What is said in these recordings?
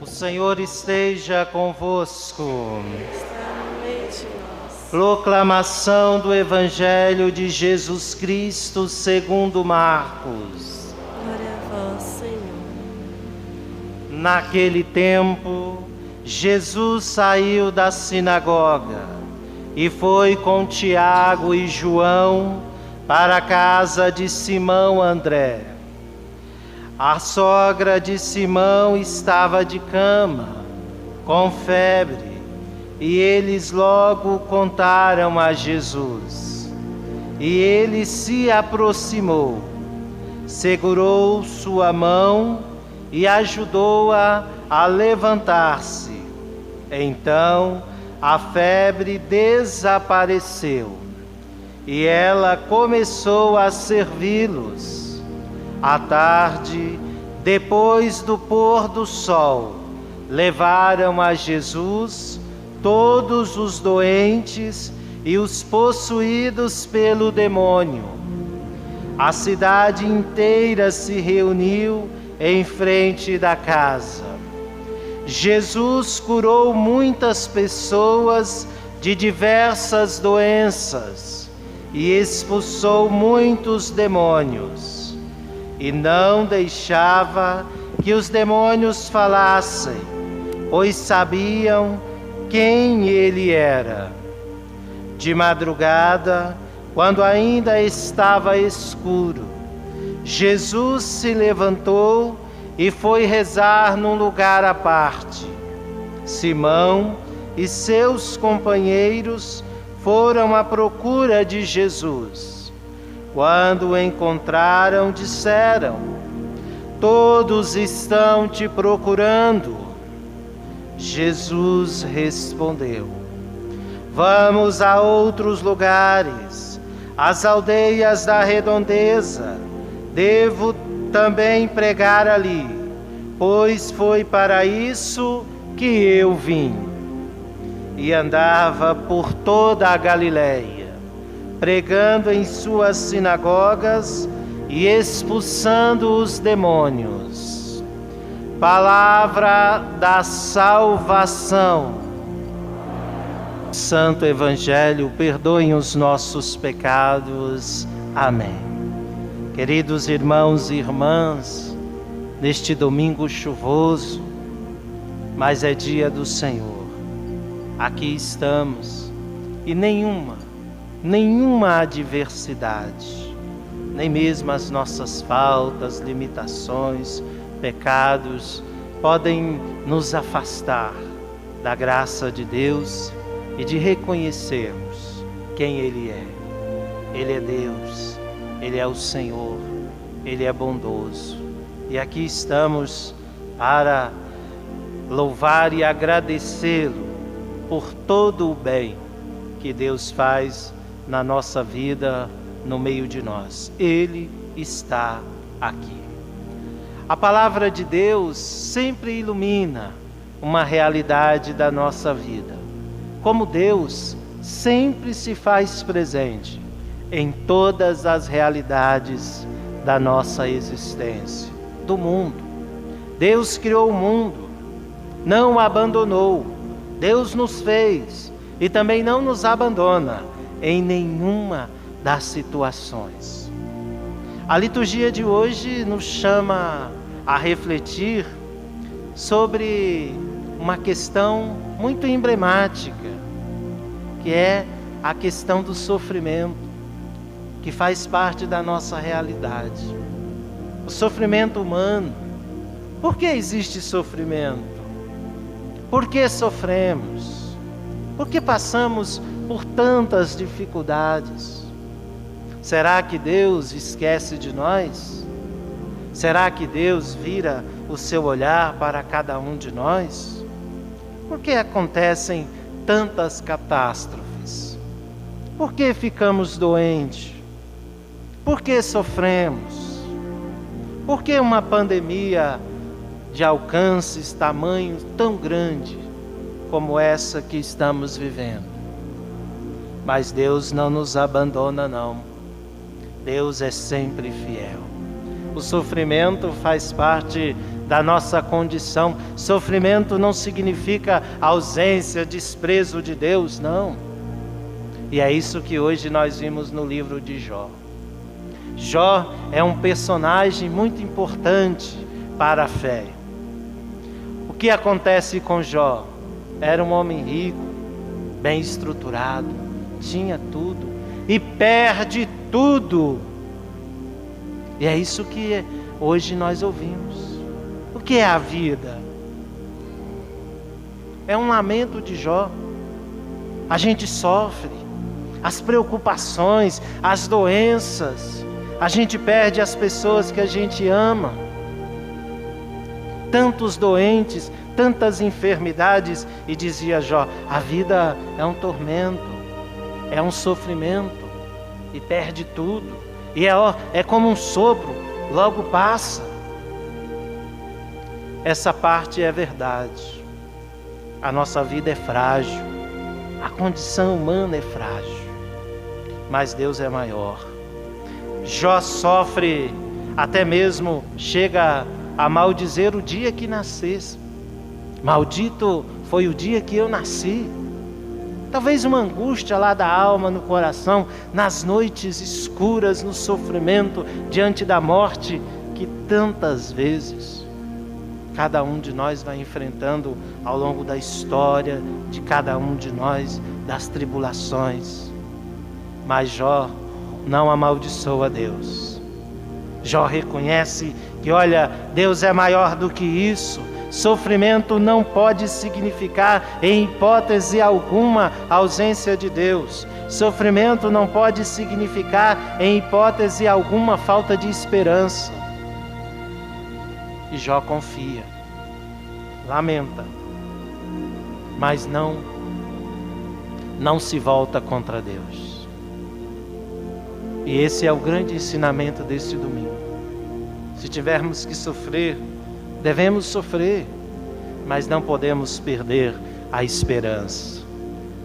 O Senhor esteja convosco. Está no meio de nós. Proclamação do Evangelho de Jesus Cristo segundo Marcos. Glória a vós, Senhor. Naquele tempo, Jesus saiu da sinagoga e foi com Tiago e João para a casa de Simão André. A sogra de Simão estava de cama, com febre, e eles logo contaram a Jesus. E ele se aproximou, segurou sua mão e ajudou-a a levantar-se. Então a febre desapareceu e ela começou a servi-los. À tarde, depois do pôr do sol, levaram a Jesus todos os doentes e os possuídos pelo demônio. A cidade inteira se reuniu em frente da casa. Jesus curou muitas pessoas de diversas doenças e expulsou muitos demônios. E não deixava que os demônios falassem, pois sabiam quem ele era. De madrugada, quando ainda estava escuro, Jesus se levantou e foi rezar num lugar à parte. Simão e seus companheiros foram à procura de Jesus. Quando o encontraram, disseram: "Todos estão te procurando." Jesus respondeu: "Vamos a outros lugares, às aldeias da redondeza. Devo também pregar ali, pois foi para isso que eu vim." E andava por toda a Galileia, pregando em suas sinagogas e expulsando os demônios. Palavra da salvação. Santo Evangelho, perdoem os nossos pecados. Amém. Queridos irmãos e irmãs, neste domingo chuvoso, mas é dia do Senhor. Aqui estamos e nenhuma adversidade, nem mesmo as nossas faltas, limitações, pecados, podem nos afastar da graça de Deus e de reconhecermos quem Ele é. Ele é Deus, Ele é o Senhor, Ele é bondoso. E aqui estamos para louvar e agradecê-lo por todo o bem que Deus faz na nossa vida, no meio de nós. Ele está aqui. A palavra de Deus sempre ilumina uma realidade da nossa vida. Como Deus sempre se faz presente em todas as realidades da nossa existência, do mundo. Deus criou o mundo, não o abandonou. Deus nos fez e também não nos abandona em nenhuma das situações. A liturgia de hoje nos chama a refletir sobre uma questão muito emblemática, que é a questão do sofrimento, que faz parte da nossa realidade. O sofrimento humano. Por que existe sofrimento? Por que sofremos? Por que passamos por tantas dificuldades? Será que Deus esquece de nós? Será que Deus vira o seu olhar para cada um de nós? Por que acontecem tantas catástrofes? Por que ficamos doentes? Por que sofremos? Por que uma pandemia de alcances, tamanho tão grande como essa que estamos vivendo? Mas Deus não nos abandona, não. Deus é sempre fiel. O sofrimento faz parte da nossa condição. Sofrimento não significa ausência, desprezo de Deus, não. E é isso que hoje nós vimos no livro de Jó. Jó é um personagem muito importante para a fé. O que acontece com Jó? Era um homem rico, bem estruturado, tinha tudo e perde tudo. E é isso que hoje nós ouvimos. O que é a vida? É um lamento de Jó. A gente sofre, as preocupações, as doenças, a gente perde as pessoas que a gente ama. Tantos doentes, tantas enfermidades, e dizia Jó, a vida é um tormento, é um sofrimento, e perde tudo, e é como um sopro, logo passa. Essa parte é verdade. A nossa vida é frágil, a condição humana é frágil, mas Deus é maior. Jó sofre, até mesmo chega a maldizer o dia que nascesse. Maldito foi o dia que eu nasci. Talvez uma angústia lá da alma, no coração, nas noites escuras, no sofrimento, diante da morte, que tantas vezes cada um de nós vai enfrentando ao longo da história de cada um de nós, das tribulações. Mas Jó não amaldiçoa Deus. Jó reconhece que, olha, Deus é maior do que isso. Sofrimento não pode significar, em hipótese alguma, a ausência de Deus. Sofrimento não pode significar, em hipótese alguma, falta de esperança. E Jó confia, lamenta, mas não se volta contra Deus. E esse é o grande ensinamento deste domingo. Se tivermos que sofrer, devemos sofrer, mas não podemos perder a esperança,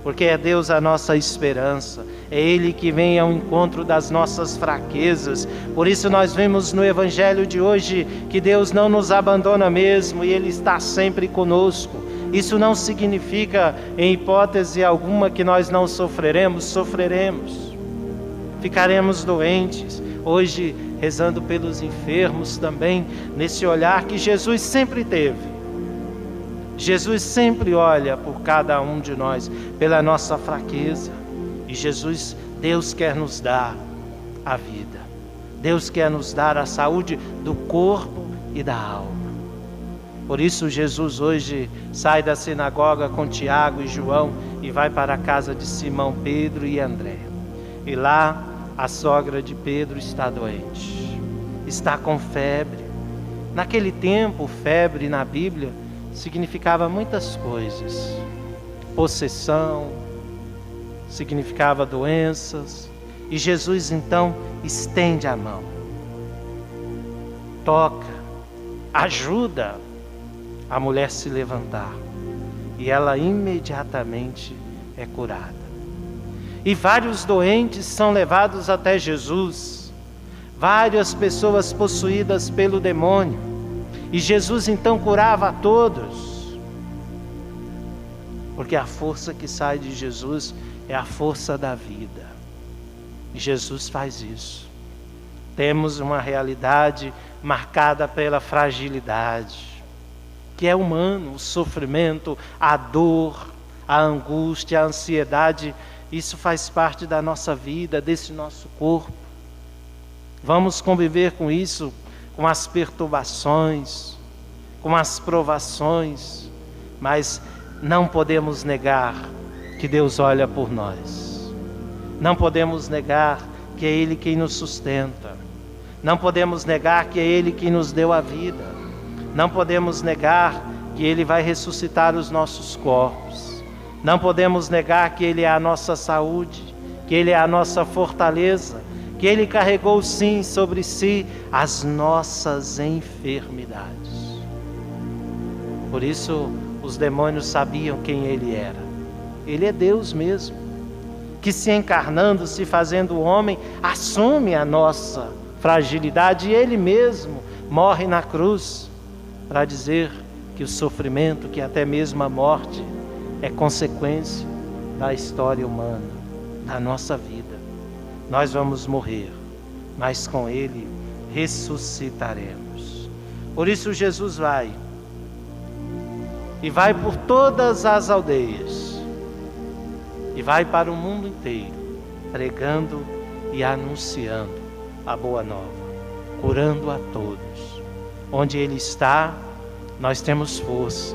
porque é Deus a nossa esperança, é Ele que vem ao encontro das nossas fraquezas. Por isso nós vemos no Evangelho de hoje que Deus não nos abandona mesmo e Ele está sempre conosco. Isso não significa, em hipótese alguma, que nós não sofreremos, ficaremos doentes. Hoje, rezando pelos enfermos também, nesse olhar que Jesus sempre teve. Jesus sempre olha por cada um de nós, pela nossa fraqueza. E Jesus, Deus quer nos dar a vida. Deus quer nos dar a saúde do corpo e da alma. Por isso Jesus hoje sai da sinagoga com Tiago e João e vai para a casa de Simão, Pedro e André. E lá a sogra de Pedro está doente, está com febre. Naquele tempo, febre na Bíblia significava muitas coisas. Possessão, significava doenças. E Jesus então estende a mão, toca, ajuda a mulher se levantar. E ela imediatamente é curada. E vários doentes são levados até Jesus. Várias pessoas possuídas pelo demônio. E Jesus então curava a todos. Porque a força que sai de Jesus é a força da vida. E Jesus faz isso. Temos uma realidade marcada pela fragilidade, que é humano, o sofrimento, a dor, a angústia, a ansiedade. Isso faz parte da nossa vida, desse nosso corpo. Vamos conviver com isso, com as perturbações, com as provações, mas não podemos negar que Deus olha por nós. Não podemos negar que é Ele quem nos sustenta. Não podemos negar que é Ele quem nos deu a vida. Não podemos negar que Ele vai ressuscitar os nossos corpos. Não podemos negar que Ele é a nossa saúde, que Ele é a nossa fortaleza, que Ele carregou sim sobre si as nossas enfermidades. Por isso os demônios sabiam quem Ele era. Ele é Deus mesmo, que se encarnando, se fazendo homem, assume a nossa fragilidade e Ele mesmo morre na cruz. para dizer que o sofrimento, que até mesmo a morte, é consequência da história humana, da nossa vida. Nós vamos morrer, mas com Ele ressuscitaremos. Por isso Jesus vai, e vai por todas as aldeias, e vai para o mundo inteiro, pregando e anunciando a boa nova, curando a todos. Onde Ele está, nós temos força.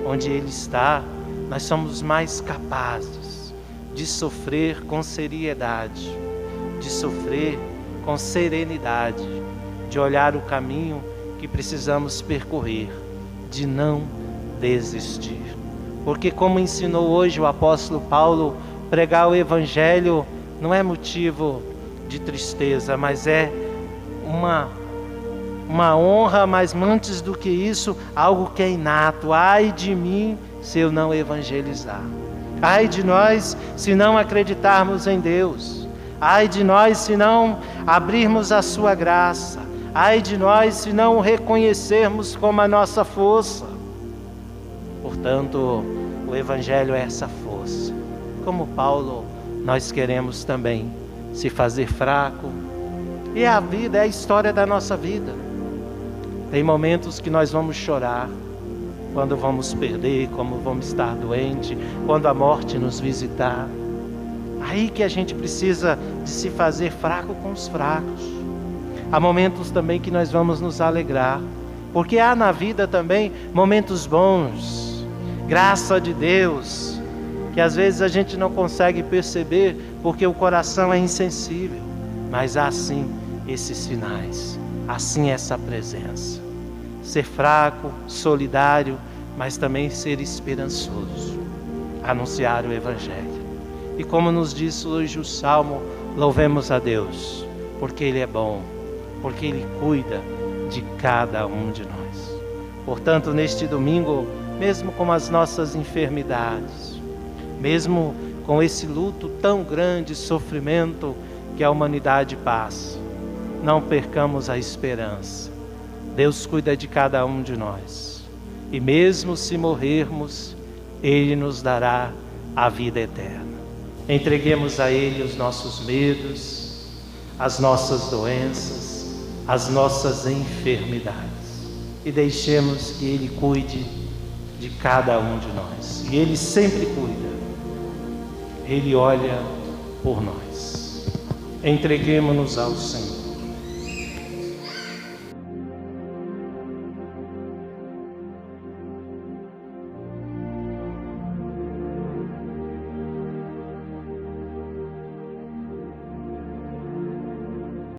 Onde Ele está, nós somos mais capazes de sofrer com seriedade, de sofrer com serenidade, de olhar o caminho que precisamos percorrer, de não desistir. Porque, como ensinou hoje o apóstolo Paulo, pregar o Evangelho não é motivo de tristeza, mas é uma honra, mas antes do que isso, algo que é inato. Ai de mim se eu não evangelizar. Ai de nós se não acreditarmos em Deus. Ai de nós se não abrirmos a sua graça. Ai de nós se não o reconhecermos como a nossa força. Portanto, o Evangelho é essa força. Como Paulo, nós queremos também se fazer fraco. E a vida é a história da nossa vida. Tem momentos que nós vamos chorar, quando vamos perder, como vamos estar doente, quando a morte nos visitar. Aí que a gente precisa de se fazer fraco com os fracos. Há momentos também que nós vamos nos alegrar, porque há na vida também momentos bons, graça de Deus, que às vezes a gente não consegue perceber, porque o coração é insensível, mas há sim esses sinais, assim essa presença. Ser fraco, solidário, mas também ser esperançoso, anunciar o Evangelho. E como nos diz hoje o Salmo, louvemos a Deus, porque Ele é bom, porque Ele cuida de cada um de nós. Portanto, neste domingo, mesmo com as nossas enfermidades, mesmo com esse luto tão grande, sofrimento que a humanidade passa, não percamos a esperança. Deus cuida de cada um de nós. E mesmo se morrermos, Ele nos dará a vida eterna. Entreguemos a Ele os nossos medos, as nossas doenças, as nossas enfermidades. E deixemos que Ele cuide de cada um de nós. E Ele sempre cuida. Ele olha por nós. Entreguemo-nos ao Senhor.